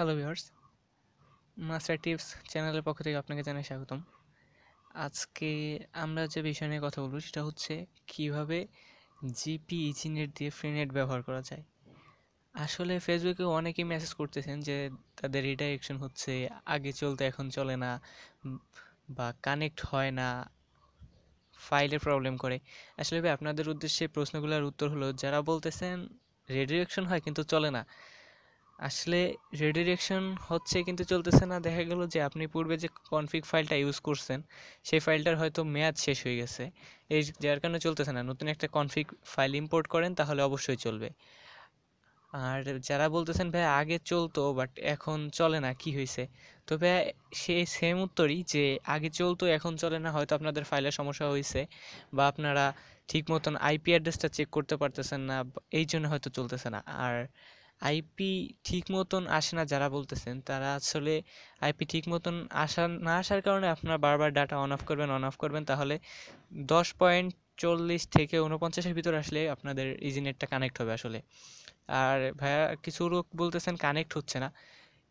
Hello viewers, master tips চ্যানেলের পক্ষ থেকে আপনাকে জানাই স্বাগতম। আজকে আমরা যে বিষয় নিয়ে কথা বলবো সেটা হচ্ছে কিভাবে জিপি ইজিনেট দিয়ে ফ্রিনেট ব্যবহার করা যায়। আসলে ফেসবুকে অনেকেই মেসেজ করতেছেন যে তাদের রিডাইরেকশন হচ্ছে, আগে চলতে এখন চলে না, উম, বা কানেক্ট হয় না, ফাইলের প্রবলেম করে। আসলে ভাই আপনাদের উদ্দেশ্যে প্রশ্নগুলোর উত্তর হলো, যারা বলতেছেন রিডাইরেকশন হয় কিন্তু চলে না, আসলে রিডিরেকশন হচ্ছে কিন্তু চলতেছে না। দেখা গেল যে আপনি পূর্বে যে কনফিগ ফাইলটা ইউজ করছেন সেই ফাইলটার হয়তো মেয়াদ শেষ হয়ে গেছে, এই যার কারণে চলতেছে না। নতুন একটা কনফিগ ফাইল ইম্পোর্ট করেন, তাহলে অবশ্যই চলবে। আর যারা বলতেছেন ভাই আগে চলতো বাট এখন চলে না, কি হয়েছে? তো ভাই সেই সেম উত্তরই, যে আগে চলতো এখন চলে না, হয়তো আপনাদের ফাইলের সমস্যা হয়েছে, বা আপনারা ঠিক মতন আইপি অ্যাড্রেসটা চেক করতে পারতেছেন না, এই জন্য হয়তো চলতেছে না। আর আইপি ঠিক মতন আসে না যারা বলতেছেন, তারা আসলে আইপি ঠিক মতন না আসার কারণে আপনারা বারবার ডাটা অন অফ করবেন, তাহলে 10.40 থেকে 49-এর ভিতর আসলে আপনাদের ইজিনেটটা কানেক্ট হবে আসলে। আর ভাইয়া কিছু লোক বলতেছেন কানেক্ট হচ্ছে না,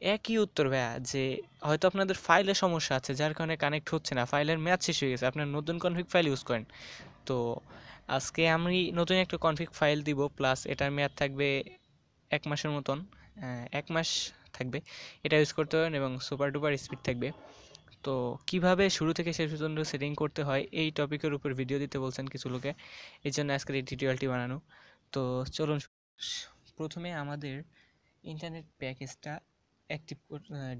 একই উত্তর ভাইয়া, যে হয়তো আপনাদের ফাইলের সমস্যা আছে যার কারণে কানেক্ট হচ্ছে না, ফাইলের মেয়াদ শেষ হয়ে গেছে, আপনার নতুন কনফিগ ফাইল ইউজ করেন। তো আজকে আমি নতুন একটা কনফিগ ফাইল দিব, প্লাস এটার মেয়াদ থাকবে 1 মাসের মতন। 1 মাস থাকবে, এটা ইউজ করতে পারেন এবং সুপার ডুপার স্পিড থাকবে। তো কিভাবে শুরু থেকে শেষ পর্যন্ত সেটিং করতে হয় এই টপিকের উপর ভিডিও দিতে বলছেন কিছু লোকে, এই জন্য আজকের এই টিউটোরিয়ালটি বানানো। তো চলুন। প্রথমে আমাদের ইন্টারনেট প্যাকেজটা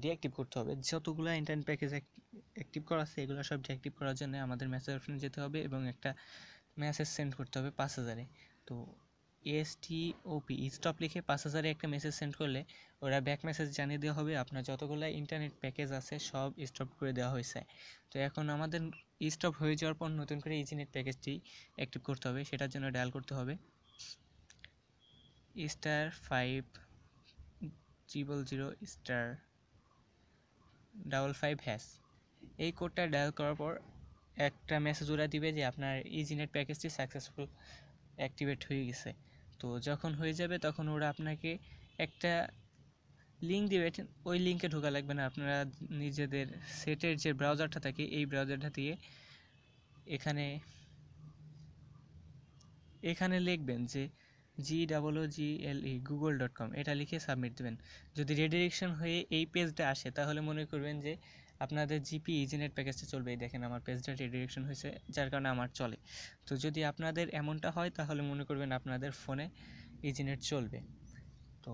ডিঅ্যাক্টিভ করতে হবে। যতগুলো ইন্টারনেট প্যাকেজ অ্যাক্টিভ করা আছে এগুলো সব ডিঅ্যাক্টিভ করার জন্য আমাদের মেসেজ অপশনে যেতে হবে এবং একটা মেসেজ সেন্ড করতে হবে 5000-এ। তো এসটিওপি স্টপ লিখে 5000-এ একটা মেসেজ সেন্ড করলে ওরা ব্যাক মেসেজ জানিয়ে দেওয়া হবে আপনার যতগুলো ইন্টারনেট প্যাকেজ আছে সব স্টপ করে দেওয়া হয়েছে। তো এখন আমাদের স্টপ হয়ে যাওয়ার পর নতুন করে ইজিনেট প্যাকেজটি অ্যাক্টিভ করতে হবে। সেটার জন্য ডায়াল করতে হবে *500*55# এই কোডটা ডায়াল করার পর একটা মেসেজ ওরা দিবে যে আপনার ইজিনেট প্যাকেজটি সাকসেসফুল অ্যাক্টিভেট হয়ে গেছে। তো যখন হয়ে যাবে তখন ওরা আপনাকে একটা লিঙ্ক দিবে, ওই লিঙ্কে ঢোকা লাগবে না, আপনারা নিজেদের সেটের যে ব্রাউজারটা থাকে এই ব্রাউজারটা দিয়ে এখানে এখানে লিখবেন যে google.com, এটা লিখে সাবমিট দেবেন। যদি রিডিরেকশন হয়ে এই পেজটা আসে তাহলে মনে করবেন যে আপনাদের জিপি ইজিনেট প্যাকেজটা চলবে। এই দেখেন আমার পেজটা রিডিরেকশন হয়েছে যার কারণে আমার চলে। তো যদি আপনাদের এমনটা হয় তাহলে মনে করবেন আপনাদের ফোনে ইজিনেট চলবে। তো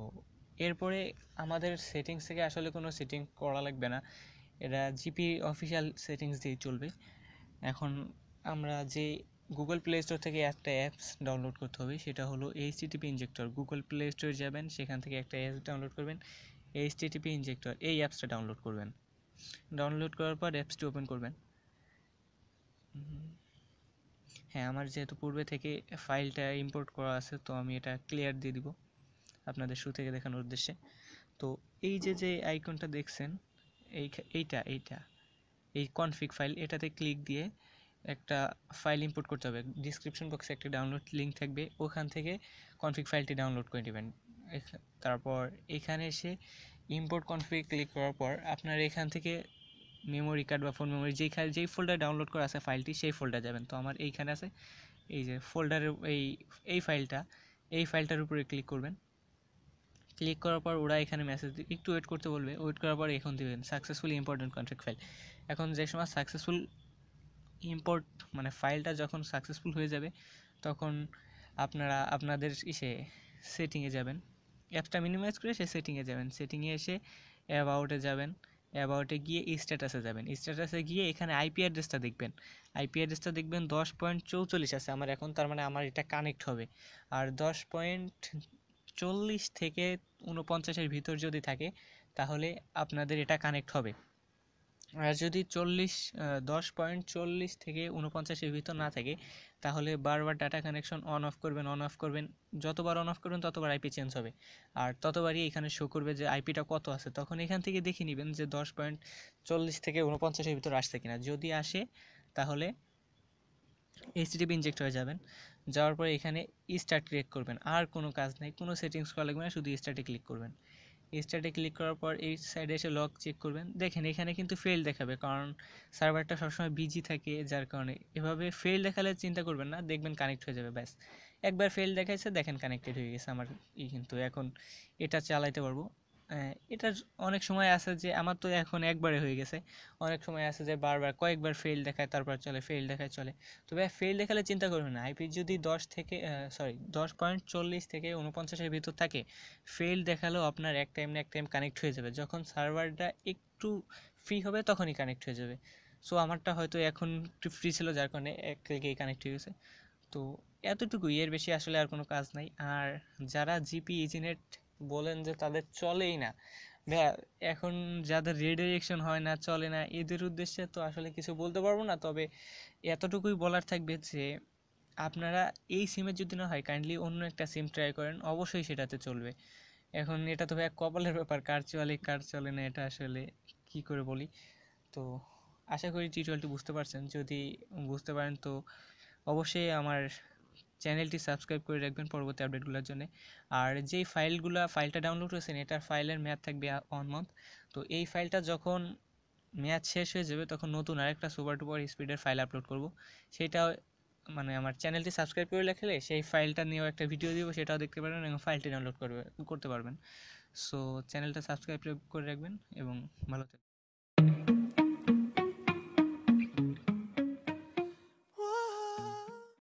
এরপরে আমাদের সেটিংস থেকে আসলে কোনো সেটিং করা লাগবে না, এটা জিপি অফিসিয়াল সেটিংস দিয়েই চলবে। এখন আমরা যে গুগল প্লে স্টোর থেকে একটা অ্যাপস ডাউনলোড করতে হবে, সেটা হলো এইচটিটিপি ইনজেক্টর। গুগল প্লে স্টোরে যাবেন, সেখান থেকে একটা অ্যাপস ডাউনলোড করবেন, এইচটিটিপি ইনজেক্টর, এই অ্যাপসটা ডাউনলোড করবেন। ডাউনলোড করার পর অ্যাপসটি ওপেন করবেন। হ্যাঁ, আমার যেহেতু পূর্বে থেকে ফাইলটা ইম্পোর্ট করা আছে তো আমি এটা ক্লিয়ার দিয়ে দিব আপনাদের শুরু থেকে দেখানোর উদ্দেশ্যে। তো এই যে আইকনটা দেখছেন, এই এইটা এইটা এই কনফিগ ফাইল, এটাতে ক্লিক দিয়ে একটা ফাইল ইম্পোর্ট করতে হবে। ডিসক্রিপশন বক্সে একটা ডাউনলোড লিঙ্ক থাকবে, ওখান থেকে কনফিগ ফাইলটি ডাউনলোড করে নেবেন। তারপর এখানে এসে ইম্পোর্ট কনফিগ ক্লিক করার পর আপনার এখান থেকে মেমোরি কার্ড বা ফোন মেমোরি যেই ফোল্ডার ডাউনলোড করা আছে ফাইলটি, সেই ফোল্ডার যাবেন। তো আমার এইখানে আছে, এই যে ফোল্ডারের এই ফাইলটার উপরে ক্লিক করবেন। ক্লিক করার পর ওরা এখানে মেসেজ একটু ওয়েট করতে বলবে, ওয়েট করার পর এখন দিবেন সাকসেসফুলি ইম্পোর্টেন্ট কনফিগ ফাইল। এখন যে সময় সাকসেসফুল ইম্পোর্ট মানে ফাইলটা যখন সাকসেসফুল হয়ে যাবে তখন আপনারা আপনাদের সেটিংয়ে যাবেন, অ্যাপসটা মিনিমাইজ করে সে সেটিংয়ে যাবেন। সেটিংয়ে এসে অ্যাবাউটে যাবেন, অ্যাবাউটে গিয়ে স্ট্যাটাসে যাবেন। স্ট্যাটাসে গিয়ে এখানে আইপি অ্যাড্রেসটা দেখবেন, 10.44 আছে আমার এখন, তার মানে আমার এটা কানেক্ট হবে। আর 10.40 থেকে 49-এর ভিতর যদি থাকে তাহলে আপনাদের এটা কানেক্ট হবে। আর যদি 10.40 থেকে 49-এর ভিতর না থাকে তাহলে বারবার ডাটা কানেকশন অন অফ করবেন, যতবার অন অফ করবেন ততবার আইপি চেঞ্জ হবে, আর ততবারই এখানে শো করবে যে আইপিটা কত আছে। তখন এখান থেকে দেখে নেবেন যে 10.40 থেকে 49-এর ভিতর আসছে কিনা। যদি আসে তাহলে এইচটিটিপি ইনজেক্ট হয়ে যাবেন। যাওয়ার পরে এখানে স্টার্ট ক্লিক করবেন, আর কোনো কাজ নেই, কোনো সেটিংস করা লাগবে না, শুধু স্টার্টে ক্লিক করবেন। স্টার্টে ক্লিক করার পর এই সাইডে এসে লগ চেক করবেন, দেখেন এখানে কিন্তু ফেল দেখাবে, কারণ সার্ভারটা সবসময় বিজি থাকে, যার কারণে এভাবে ফেল দেখালে চিন্তা করবেন না, দেখবেন কানেক্ট হয়ে যাবে ব্যাস। একবার ফেল দেখাইছে, দেখেন কানেক্টেড হয়ে গেছে আমার কিন্তু এখন এটা চালাইতে পারবো। এটার অনেক সময় আছে যে আমার তো এখন একবারে হয়ে গেছে, অনেক সময় আছে যে বারবার কয়েকবার ফেল দেখায় তারপর চলে, ফেল দেখায় চলে। তবে ফেল দেখালে চিন্তা করবেন না, আইপি যদি 10.40 থেকে 49-এর ভিতর থাকে, ফেল দেখালেও আপনার এক টাইম না এক টাইম কানেক্ট হয়ে যাবে, যখন সার্ভারটা একটু ফ্রি হবে তখনই কানেক্ট হয়ে যাবে। সো আমারটা হয়তো এখন একটু ফ্রি ছিল, যার কারণে এক ক্লিকেই কানেক্ট হয়ে গেছে। তো এতটুকুই, এর বেশি আসলে আর কোনো কাজ নাই। আর যারা জিপি ইজিনেট বলেন যে তাদের চলেই না, ভাইয়া এখন যাদের রিডাইরেকশন হয় না, চলে না, এদের উদ্দেশ্যে তো আসলে কিছু বলতে পারবো না। তবে এতটুকুই বলার থাকবে যে আপনারা এই সিমে যদি না হয়, কাইন্ডলি অন্য একটা সিম ট্রাই করেন, অবশ্যই সেটাতে চলবে। এখন এটা তো ভাই এক কপালের ব্যাপার, কার চলে কার চলে না, এটা আসলে কি করে বলি। তো আশা করি টিউটোরিয়ালটি বুঝতে পারছেন, যদি বুঝতে পারেন তো অবশ্যই আমার চ্যানেলটি সাবস্ক্রাইব করে রাখবেন পরবর্তী আপডেটগুলোর জন্য। আর যেই ফাইলটা ডাউনলোড করেছেন, এটার ফাইলের মেয়াদ থাকবে 1 মান্থ। তো এই ফাইলটা যখন মেয়াদ শেষ হয়ে যাবে, তখন নতুন আরেকটা সুপার টুপার স্পিডের ফাইল আপলোড করব। সেটা মানে আমার চ্যানেলটি সাবস্ক্রাইব করে রাখলে সেই ফাইলটা নিয়েও একটা ভিডিও দিব, সেটাও দেখতে পারবেন এবং ফাইলটি ডাউনলোড করতে পারবেন। সো চ্যানেলটা সাবস্ক্রাইব করে রাখবেন এবং ভালো থাকবেন।